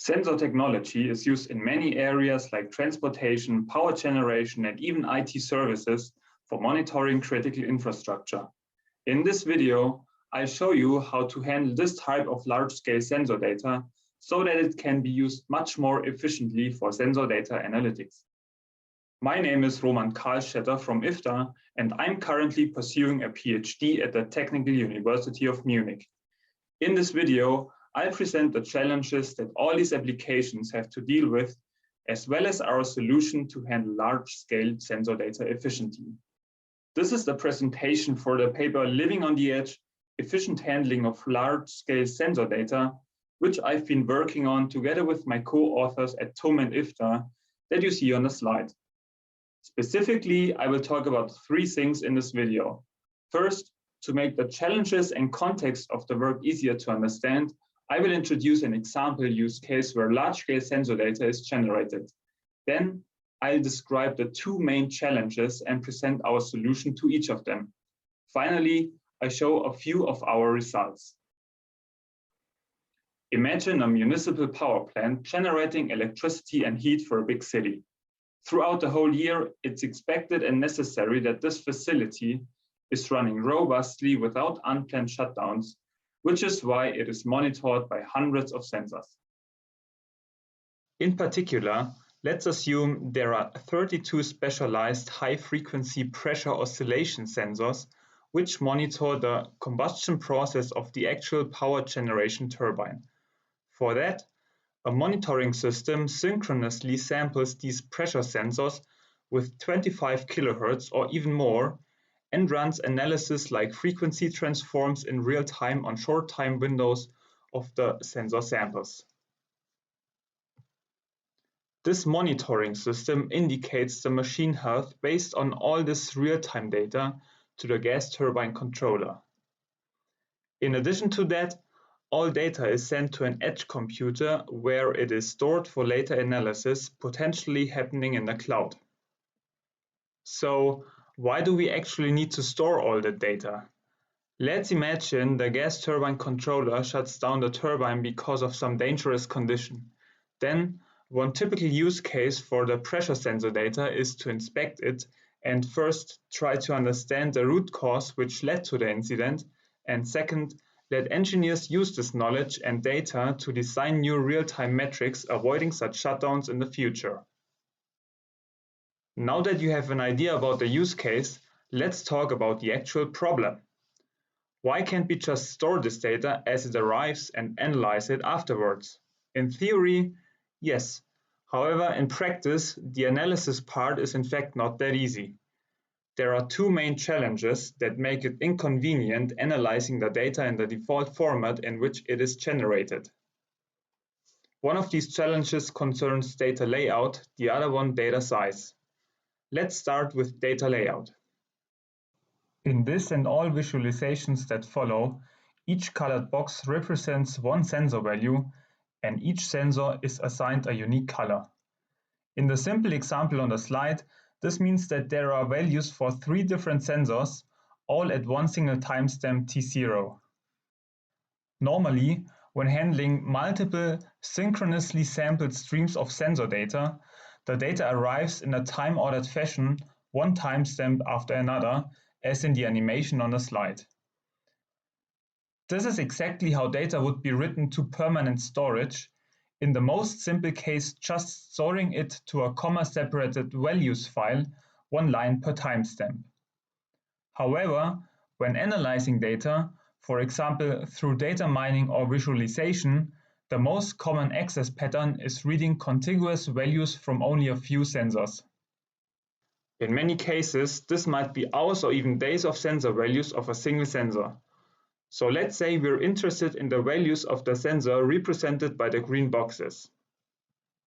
Sensor technology is used in many areas like transportation, power generation, and even IT services for monitoring critical infrastructure. In this video, I'll show you how to handle this type of large-scale sensor data so that it can be used much more efficiently for sensor data analytics. My name is Karlstetter from IFTA, and I'm currently pursuing a PhD at the Technical University of Munich. In this video, I'll present the challenges that all these applications have to deal with, as well as our solution to handle large-scale sensor data efficiently. This is the presentation for the paper Living on the Edge, Efficient Handling of Large-Scale Sensor Data, which I've been working on together with my co-authors at TUM and IFTA that you see on the slide. Specifically, I will talk about three things in this video. First, to make the challenges and context of the work easier to understand, I will introduce an example use case where large-scale sensor data is generated. Then, I'll describe the two main challenges and present our solution to each of them. Finally, I show a few of our results. Imagine a municipal power plant generating electricity and heat for a big city. Throughout the whole year, it's expected and necessary that this facility is running robustly without unplanned shutdowns, which is why it is monitored by hundreds of sensors. In particular, let's assume there are 32 specialized high-frequency pressure oscillation sensors which monitor the combustion process of the actual power generation turbine. For that, a monitoring system synchronously samples these pressure sensors with 25 kHz or even more and runs analysis like frequency transforms in real time on short time windows of the sensor samples. This monitoring system indicates the machine health based on all this real-time data to the gas turbine controller. In addition to that, all data is sent to an edge computer where it is stored for later analysis, potentially happening in the cloud. So, why do we actually need to store all that data? Let's imagine the gas turbine controller shuts down the turbine because of some dangerous condition. Then, one typical use case for the pressure sensor data is to inspect it and first try to understand the root cause which led to the incident, and second, let engineers use this knowledge and data to design new real-time metrics avoiding such shutdowns in the future. Now that you have an idea about the use case, let's talk about the actual problem. Why can't we just store this data as it arrives and analyze it afterwards? In theory, yes. However, in practice, the analysis part is in fact not that easy. There are two main challenges that make it inconvenient analyzing the data in the default format in which it is generated. One of these challenges concerns data layout, the other one data size. Let's start with data layout. In this and all visualizations that follow, each colored box represents one sensor value, and each sensor is assigned a unique color. In the simple example on the slide, this means that there are values for 3 different sensors, all at one single timestamp T0. Normally, when handling multiple synchronously sampled streams of sensor data, the data arrives in a time-ordered fashion, one timestamp after another, as in the animation on the slide. This is exactly how data would be written to permanent storage, in the most simple case just storing it to a comma-separated values file, one line per timestamp. However, when analyzing data, for example through data mining or visualization, the most common access pattern is reading contiguous values from only a few sensors. In many cases, this might be hours or even days of sensor values of a single sensor. So let's say we're interested in the values of the sensor represented by the green boxes.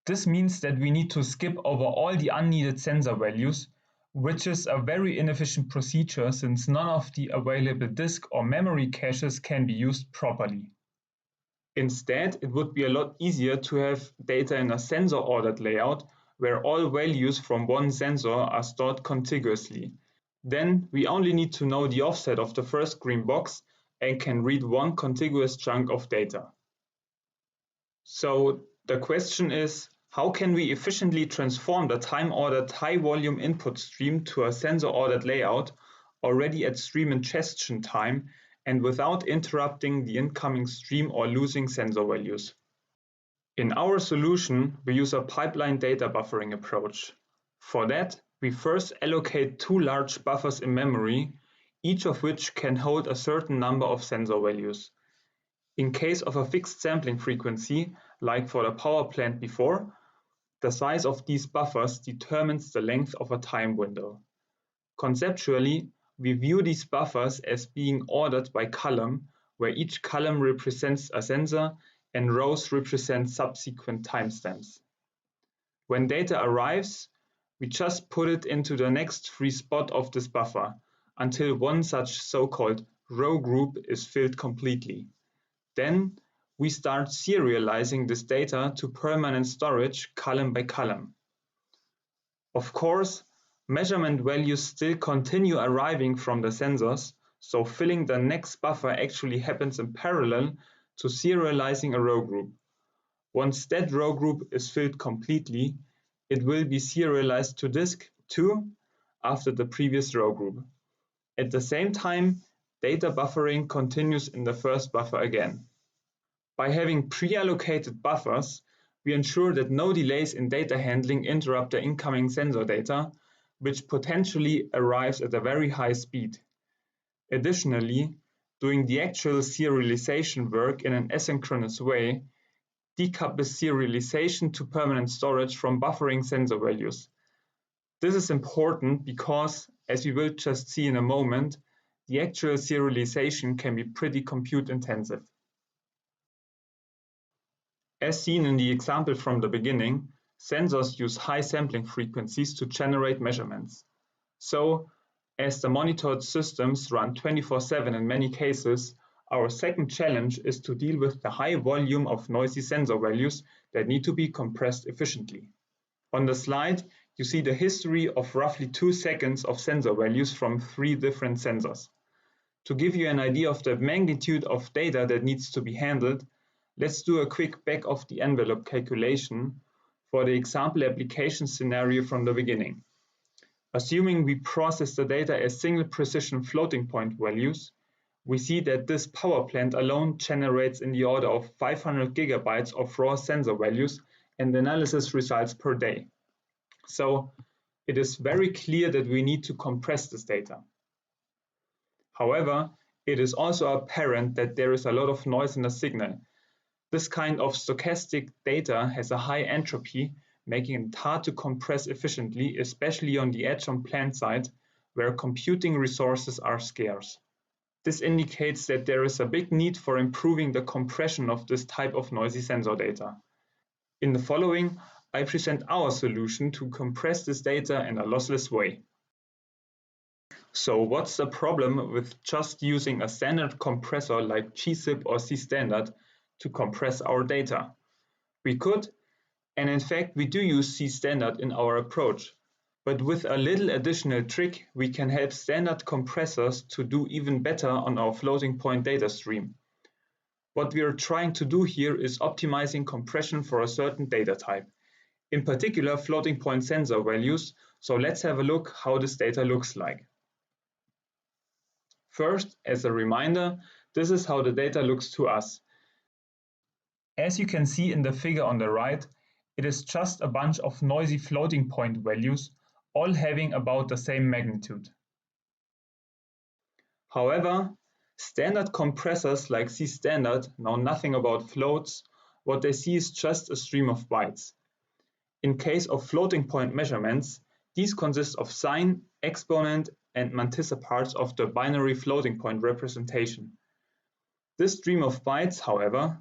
This means that we need to skip over all the unneeded sensor values, which is a very inefficient procedure since none of the available disk or memory caches can be used properly. Instead, it would be a lot easier to have data in a sensor-ordered layout where all values from one sensor are stored contiguously. Then we only need to know the offset of the first green box and can read one contiguous chunk of data. So The question is, how can we efficiently transform the time-ordered high-volume input stream to a sensor-ordered layout already at stream ingestion time and without interrupting the incoming stream or losing sensor values? In our solution, we use a pipeline data buffering approach. For that, we first allocate two large buffers in memory, each of which can hold a certain number of sensor values. In case of a fixed sampling frequency, like for the power plant before, the size of these buffers determines the length of a time window. Conceptually, we view these buffers as being ordered by column, where each column represents a sensor and rows represent subsequent timestamps. When data arrives, we just put it into the next free spot of this buffer until one such so-called row group is filled completely. Then we start serializing this data to permanent storage column by column. Of course, measurement values still continue arriving from the sensors, so filling the next buffer actually happens in parallel to serializing a row group. Once that row group is filled completely, it will be serialized to disk 2 after the previous row group. At the same time, data buffering continues in the first buffer again. By having pre-allocated buffers, we ensure that no delays in data handling interrupt the incoming sensor data, which potentially arrives at a very high speed. Additionally, doing the actual serialization work in an asynchronous way decouples serialization to permanent storage from buffering sensor values. This is important because, as we will just see in a moment, the actual serialization can be pretty compute intensive. As seen in the example from the beginning, sensors use high sampling frequencies to generate measurements. So, as the monitored systems run 24/7 in many cases, our second challenge is to deal with the high volume of noisy sensor values that need to be compressed efficiently. On the slide, you see the history of roughly 2 seconds of sensor values from 3 different sensors. To give you an idea of the magnitude of data that needs to be handled, let's do a quick back-of-the-envelope calculation for the example application scenario from the beginning. Assuming we process the data as single precision floating point values, we see that this power plant alone generates in the order of 500 gigabytes of raw sensor values and analysis results per day. So it is very clear that we need to compress this data. However, it is also apparent that there is a lot of noise in the signal. This kind of stochastic data has a high entropy, making it hard to compress efficiently, especially on the edge on plant side, where computing resources are scarce. This indicates that there is a big need for improving the compression of this type of noisy sensor data. In the following, I present our solution to compress this data in a lossless way. So what's the problem with just using a standard compressor like gzip or cstandard to compress our data? We could, and in fact we do use cstandard in our approach, but with a little additional trick we can help standard compressors to do even better on our floating point data stream. What we are trying to do here is optimizing compression for a certain data type, in particular floating point sensor values, so let's have a look how this data looks like. First, as a reminder, this is how the data looks to us. As you can see in the figure on the right, it is just a bunch of noisy floating point values, all having about the same magnitude. However, standard compressors like cstandard know nothing about floats. What they see is just a stream of bytes. In case of floating point measurements, these consist of sine, exponent, and mantissa parts of the binary floating point representation. This stream of bytes, however,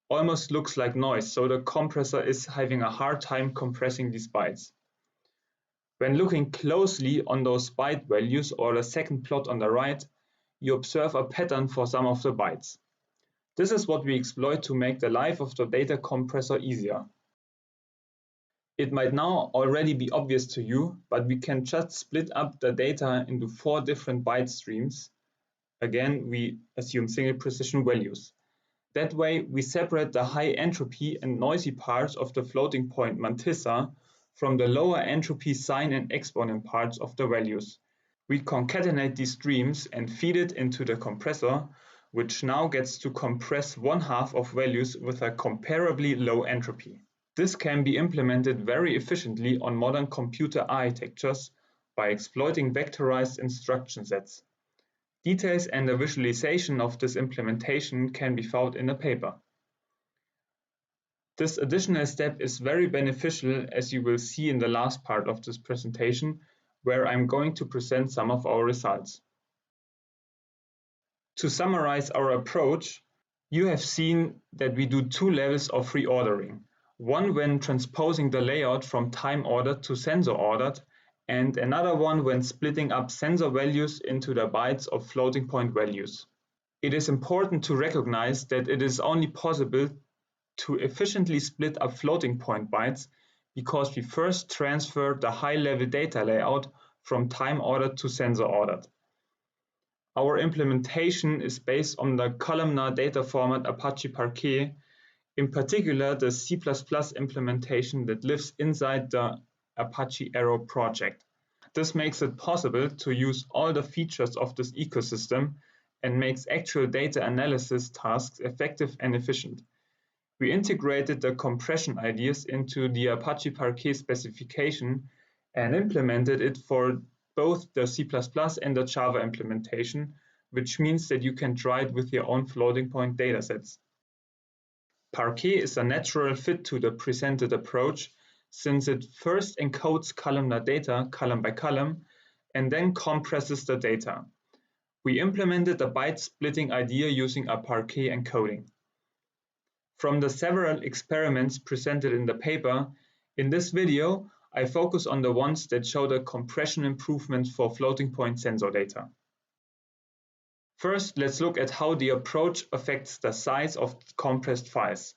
almost looks like noise, so the compressor is having a hard time compressing these bytes. When looking closely on those byte values or the second plot on the right, you observe a pattern for some of the bytes. This is what we exploit to make the life of the data compressor easier. It might now already be obvious to you, but we can just split up the data into 4 different byte streams. Again, we assume single precision values. That way, we separate the high entropy and noisy parts of the floating point mantissa from the lower entropy sign and exponent parts of the values. We concatenate these streams and feed it into the compressor, which now gets to compress one half of values with a comparably low entropy. This can be implemented very efficiently on modern computer architectures by exploiting vectorized instruction sets. Details and a visualization of this implementation can be found in a paper. This additional step is very beneficial, as you will see in the last part of this presentation, where I'm going to present some of our results. To summarize our approach, you have seen that we do two levels of reordering. One when transposing the layout from time ordered to sensor ordered, and another one when splitting up sensor values into the bytes of floating point values. It is important to recognize that it is only possible to efficiently split up floating point bytes because we first transfer the high-level data layout from time ordered to sensor ordered. Our implementation is based on the columnar data format Apache Parquet, in particular the C++ implementation that lives inside the Apache Arrow project. This makes it possible to use all the features of this ecosystem and makes actual data analysis tasks effective and efficient. We integrated the compression ideas into the Apache Parquet specification and implemented it for both the C++ and the Java implementation, which means that you can try it with your own floating point datasets. Parquet is a natural fit to the presented approach, since it first encodes columnar data column by column and then compresses the data. We implemented the byte splitting idea using a Parquet encoding. From the several experiments presented in the paper, in this video I focus on the ones that show the compression improvements for floating point sensor data. First, let's look at how the approach affects the size of compressed files.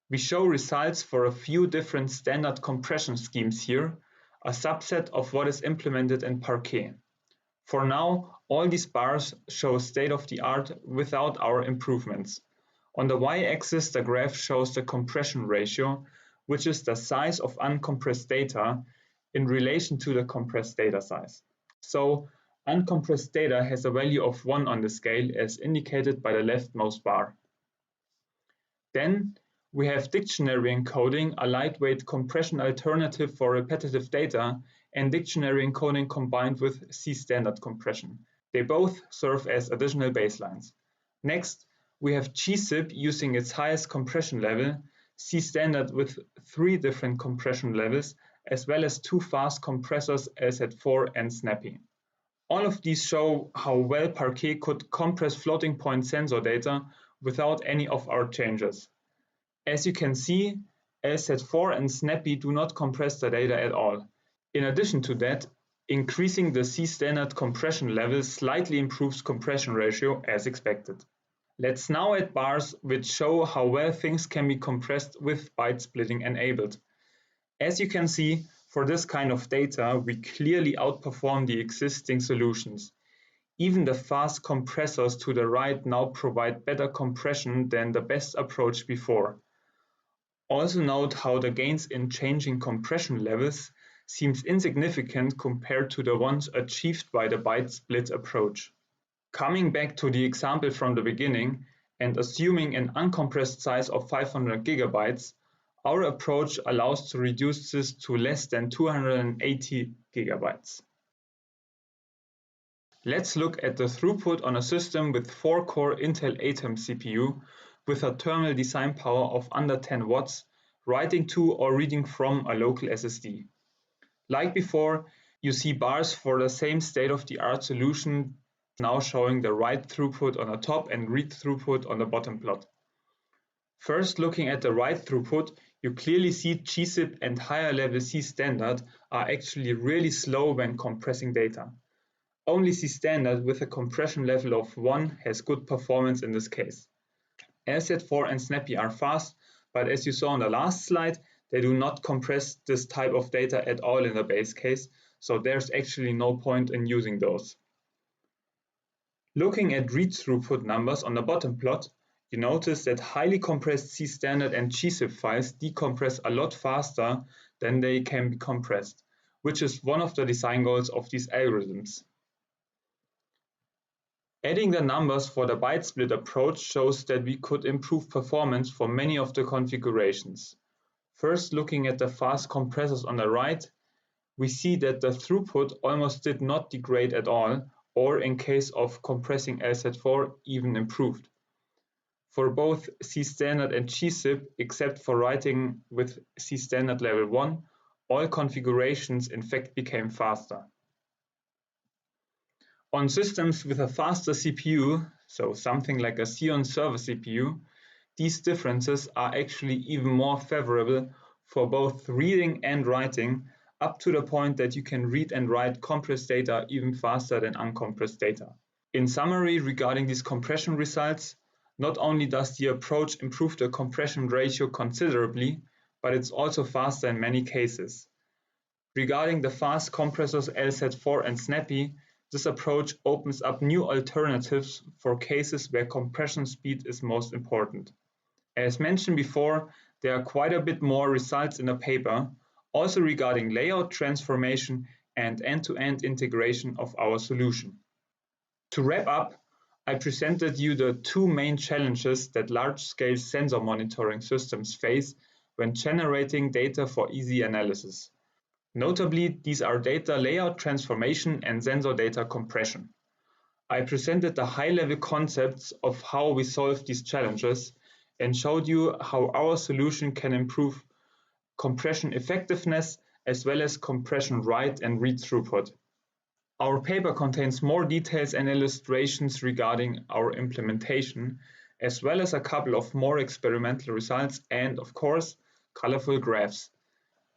We show results for a few different standard compression schemes here, a subset of what is implemented in Parquet. For now, all these bars show state-of-the-art without our improvements. On the y-axis, the graph shows the compression ratio, which is the size of uncompressed data in relation to the compressed data size. So, uncompressed data has a value of 1 on the scale as indicated by the leftmost bar. Then, we have dictionary encoding, a lightweight compression alternative for repetitive data, and dictionary encoding combined with C-standard compression. They both serve as additional baselines. Next, we have gzip using its highest compression level, C-standard with 3 different compression levels, as well as 2 fast compressors LZ4 and Snappy. All of these show how well Parquet could compress floating point sensor data without any of our changes. As you can see, LZ4 and Snappy do not compress the data at all. In addition to that, increasing the C-standard compression level slightly improves compression ratio as expected. Let's now add bars which show how well things can be compressed with byte splitting enabled. As you can see, for this kind of data, we clearly outperform the existing solutions. Even the fast compressors to the right now provide better compression than the best approach before. Also note how the gains in changing compression levels seems insignificant compared to the ones achieved by the byte split approach. Coming back to the example from the beginning and assuming an uncompressed size of 500 gigabytes, our approach allows to reduce this to less than 280 gigabytes. Let's look at the throughput on a system with 4-core Intel Atom CPU with a terminal design power of under 10 watts, writing to or reading from a local SSD. Like before, you see bars for the same state-of-the-art solution, now showing the write throughput on the top and read throughput on the bottom plot. First, looking at the write throughput, you clearly see gzip and higher level C standard are actually really slow when compressing data. Only C standard with a compression level of 1 has good performance in this case. LZ4 and Snappy are fast, but as you saw on the last slide, they do not compress this type of data at all in the base case, so there's actually no point in using those. Looking at read throughput numbers on the bottom plot, you notice that highly compressed C standard and gzip files decompress a lot faster than they can be compressed, which is one of the design goals of these algorithms. Adding the numbers for the byte split approach shows that we could improve performance for many of the configurations. First, looking at the fast compressors on the right, we see that the throughput almost did not degrade at all, or in case of compressing LZ4, even improved. For both C standard and gzip, except for writing with C standard level 1, all configurations in fact became faster. On systems with a faster CPU, so something like a Xeon server CPU, these differences are actually even more favorable for both reading and writing, up to the point that you can read and write compressed data even faster than uncompressed data. In summary, regarding these compression results, not only does the approach improve the compression ratio considerably, but it's also faster in many cases. Regarding the fast compressors LZ4 and Snappy, this approach opens up new alternatives for cases where compression speed is most important. As mentioned before, there are quite a bit more results in the paper, also regarding layout transformation and end-to-end integration of our solution. To wrap up, I presented you the two main challenges that large-scale sensor monitoring systems face when generating data for easy analysis. Notably, these are data layout transformation and sensor data compression. I presented the high-level concepts of how we solve these challenges and showed you how our solution can improve compression effectiveness as well as compression write and read throughput. Our paper contains more details and illustrations regarding our implementation, as well as a couple of more experimental results and, of course, colorful graphs.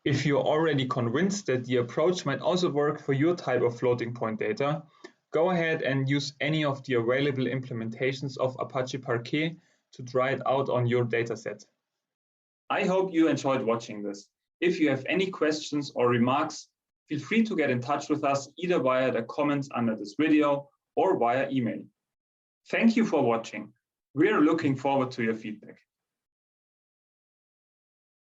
If you're already convinced that the approach might also work for your type of floating point data, go ahead and use any of the available implementations of Apache Parquet to try it out on your dataset. I hope you enjoyed watching this. If you have any questions or remarks, feel free to get in touch with us either via the comments under this video or via email. Thank you for watching. We are looking forward to your feedback.